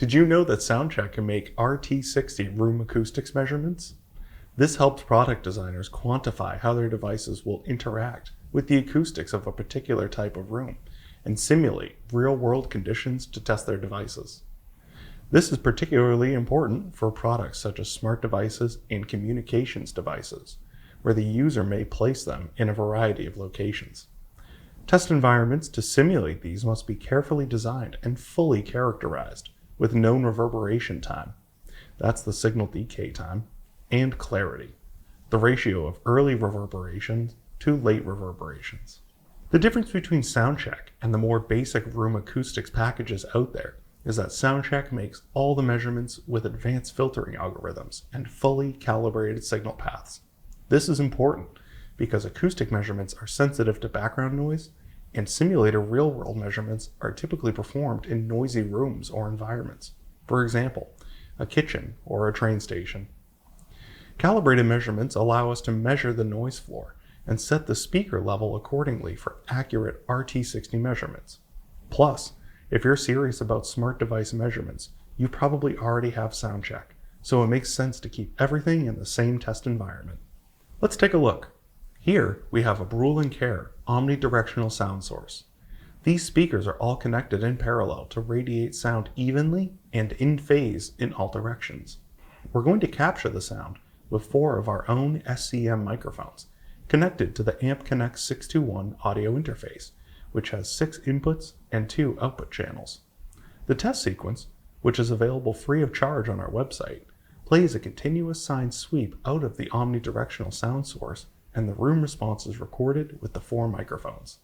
Did you know that SoundCheck can make RT60 room acoustics measurements? This helps product designers quantify how their devices will interact with the acoustics of a particular type of room and simulate real-world conditions to test their devices. This is particularly important for products such as smart devices and communications devices, where the user may place them in a variety of locations. Test environments to simulate these must be carefully designed and fully characterized with known reverberation time, that's the signal decay time, and clarity, the ratio of early reverberations to late reverberations. The difference between SoundCheck and the more basic room acoustics packages out there is that SoundCheck makes all the measurements with advanced filtering algorithms and fully calibrated signal paths. This is important because acoustic measurements are sensitive to background noise, and simulated real-world measurements are typically performed in noisy rooms or environments. For example, a kitchen or a train station. Calibrated measurements allow us to measure the noise floor and set the speaker level accordingly for accurate RT60 measurements. Plus, if you're serious about smart device measurements, you probably already have SoundCheck, so it makes sense to keep everything in the same test environment. Let's take a look. Here, we have a Brüel & Kjær omnidirectional sound source. These speakers are all connected in parallel to radiate sound evenly and in phase in all directions. We're going to capture the sound with 4 of our own SCM microphones connected to the AmpConnect 621 audio interface, which has 6 inputs and 2 output channels. The test sequence, which is available free of charge on our website, plays a continuous sine sweep out of the omnidirectional sound source, and the room response is recorded with the 4 microphones.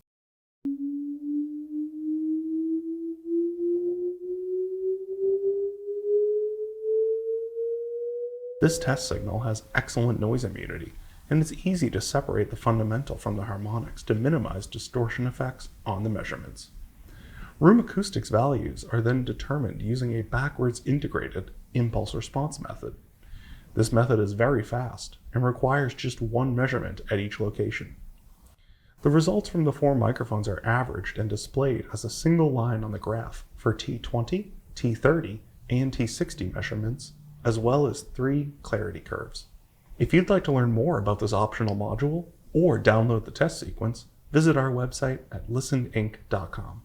This test signal has excellent noise immunity, and it's easy to separate the fundamental from the harmonics to minimize distortion effects on the measurements. Room acoustics values are then determined using a backwards integrated impulse response method. This method is very fast and requires just 1 measurement at each location. The results from the 4 microphones are averaged and displayed as a single line on the graph for T20, T30, and T60 measurements, as well as 3 clarity curves. If you'd like to learn more about this optional module or download the test sequence, visit our website at listeninc.com.